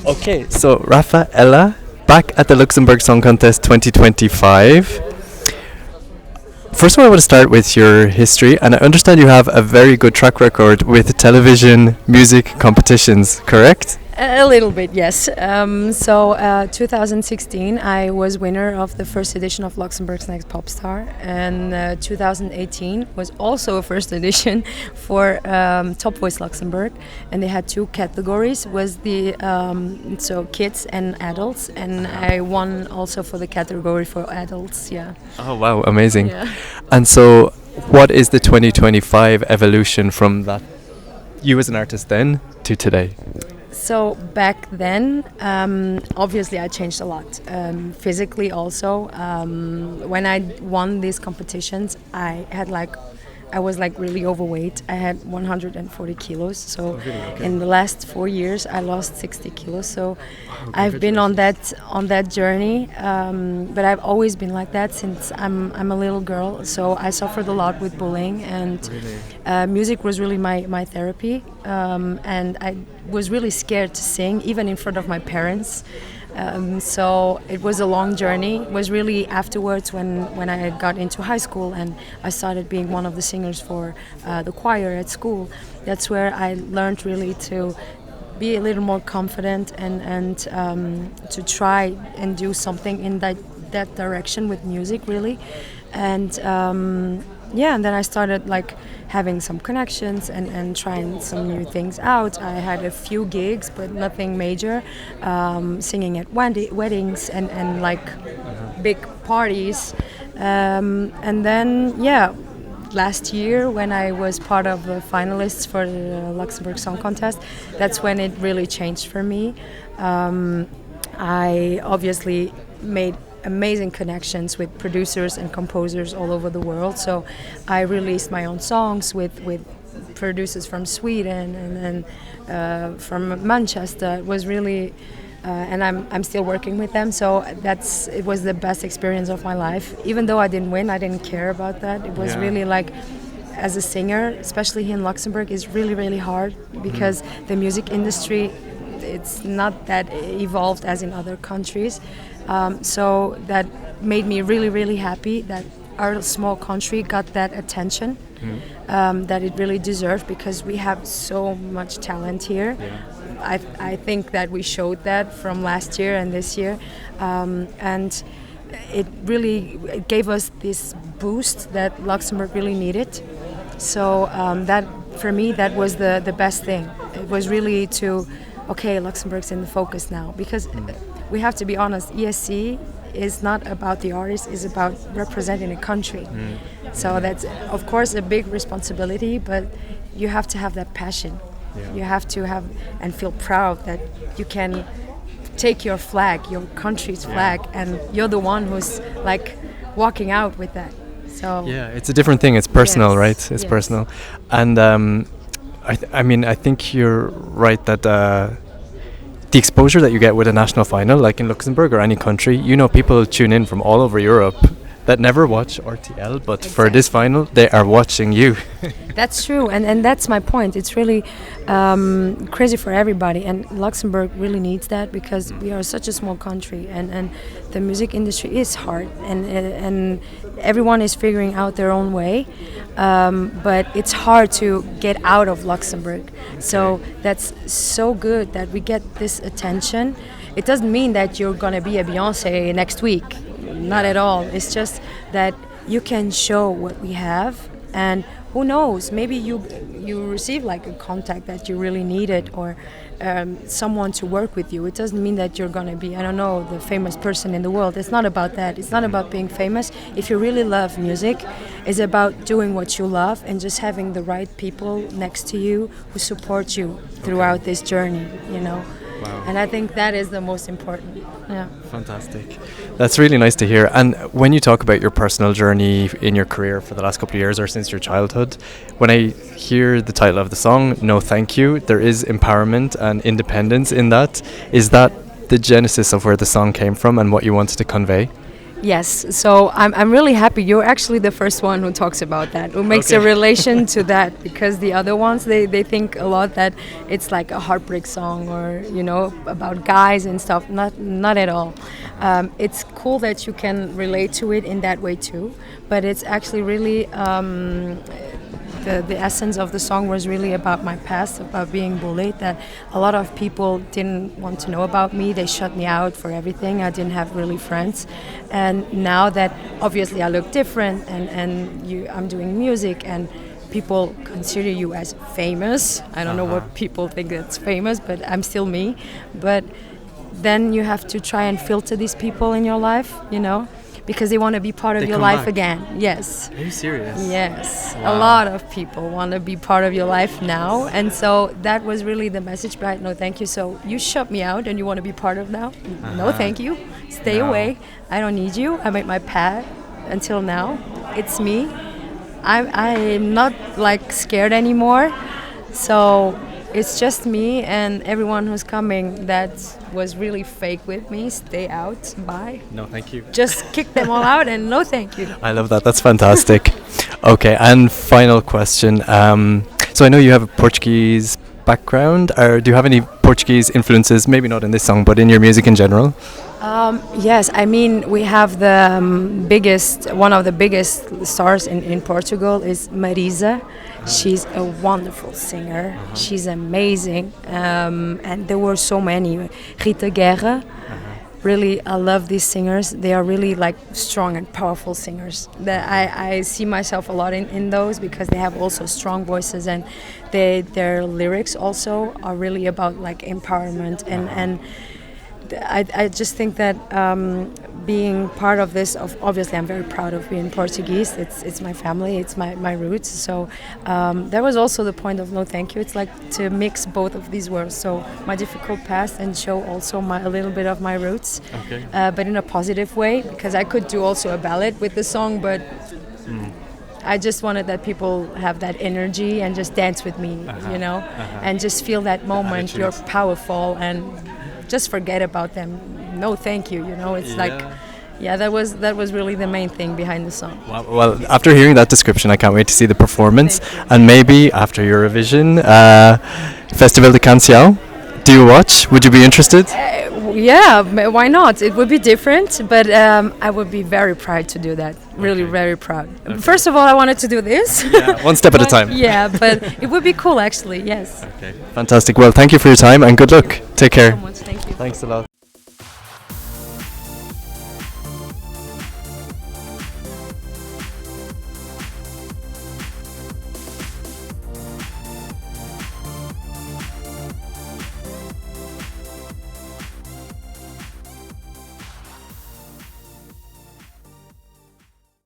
Okay, so Rafa Ela, back at the Luxembourg Song Contest 2025. First of all, I want to start with your history, and I understand you have a very good track record with television music competitions, correct? A little bit, yes. 2016, I was winner of the first edition of Luxembourg's Next Pop Star, and 2018 was also a first edition for Top Voice Luxembourg, and they had two categories: was the kids and adults, and I won also for the category for adults. Yeah. Oh wow, amazing! Yeah. And so, what is the 2025 evolution from that you as an artist then to today? So back then, obviously I changed a lot. Physically also, when I won these competitions, I was really overweight. I had 140 kilos. So Okay. in the last 4 years, I lost 60 kilos. So I've been on that journey, but I've always been like that since I'm a little girl. So I suffered a lot with bullying, and music was really my therapy. And I was really scared to sing, even in front of my parents. So it was a long journey. It was really afterwards when I got into high school and I started being one of the singers for the choir at school. That's where I learned really to be a little more confident and to try and do something in that direction with music, really. And and then I started having some connections and trying some new things out. I had a few gigs, but nothing major. Singing at weddings and big parties. And then, last year when I was part of the finalists for the Luxembourg Song Contest, that's when it really changed for me. I obviously made amazing connections with producers and composers all over the world. So I released my own songs with producers from Sweden and from Manchester. It was really, and I'm still working with them. So it was the best experience of my life. Even though I didn't win, I didn't care about that. It was really as a singer, especially here in Luxembourg, is really, really hard because the music industry, it's not that evolved as in other countries. So that made me really, really happy that our small country got that attention that it really deserved, because we have so much talent here. Yeah. I think that we showed that from last year and this year. And it gave us this boost that Luxembourg really needed. So that, for me, that was the best thing. It was really Luxembourg's in the focus now, because we have to be honest, ESC is not about the artist, it's about representing a country. So that's, of course, a big responsibility, but you have to have that passion. Yeah. You have to have and feel proud that you can take your flag, your country's flag, and you're the one who's walking out with that. So it's a different thing. It's personal, yes, right? It's personal. And I think you're right that the exposure that you get with a national final, like in Luxembourg or any country, people tune in from all over Europe that never watch RTL, but for this final, they are watching you. That's true, and that's my point. It's really crazy for everybody, and Luxembourg really needs that, because we are such a small country, and the music industry is hard, and everyone is figuring out their own way, but it's hard to get out of Luxembourg. So that's so good that we get this attention. It doesn't mean that you're gonna be a Beyonce next week. Not at all. It's just that you can show what we have, and who knows, maybe you receive a contact that you really needed, or someone to work with you. It doesn't mean that you're going to be, the famous person in the world. It's not about that. It's not about being famous. If you really love music, it's about doing what you love and just having the right people next to you who support you throughout this journey, Wow. And I think that is the most important. Yeah. Fantastic. That's really nice to hear. And when you talk about your personal journey in your career for the last couple of years or since your childhood, when I hear the title of the song, No Thank You, there is empowerment and independence in that. Is that the genesis of where the song came from and what you wanted to convey? Yes, so I'm really happy. You're actually the first one who talks about that, who makes a relation to that, because the other ones, they think a lot that it's like a heartbreak song or, you know, about guys and stuff. Not at all. It's cool that you can relate to it in that way too, but it's actually really the essence of the song was really about my past, about being bullied, that a lot of people didn't want to know about me. They shut me out for everything. I didn't have really friends. And now that obviously I look different and I'm doing music and people consider you as famous. I don't know what people think that's famous, but I'm still me. But then you have to try and filter these people in your life, you know, because they want to be part of your life again. Yes. Are you serious? Yes. Wow. A lot of people want to be part of your life now. And so that was really the message, but no thank you. So you shut me out and you want to be part of now? No thank you. Stay away. I don't need you. I made my path until now. It's me. I'm not like scared anymore. So it's just me, and everyone who's coming that was really fake with me, stay out. Bye. No, thank you. Just kick them all out and no thank you. I love that. That's fantastic. Okay, and final question. So I know you have a Portuguese background. Or do you have any Portuguese influences, maybe not in this song, but in your music in general? Yes, I mean, we have the one of the biggest stars in Portugal is Marisa. She's a wonderful singer. She's amazing. And there were so many. Rita Guerra. Really, I love these singers. They are really like strong and powerful singers. I see myself a lot in those, because they have also strong voices, and their lyrics also are really about like empowerment and I just think that being part of this, obviously I'm very proud of being Portuguese. It's my family, it's my roots. So that was also the point of No Thank You. It's like to mix both of these worlds. So my difficult past and show also a little bit of my roots, but in a positive way, because I could do also a ballad with the song, but I just wanted that people have that energy and just dance with me, you know, and just feel that moment. You're powerful and just forget about them. No thank you, you know. It's that was really the main thing behind the song. Well, after hearing that description, I can't wait to see the performance. And maybe after Eurovision, Festival de Canção, do you watch? Would you be interested? Yeah, why not? It would be different, but I would be very proud to do that. Really, very proud. First of all, I wanted to do this. One step at a time. Yeah, but it would be cool, actually. Yes. Okay. Fantastic. Well, thank you for your time and good luck. Take care. Thank you so much. Thank you. Thanks a lot.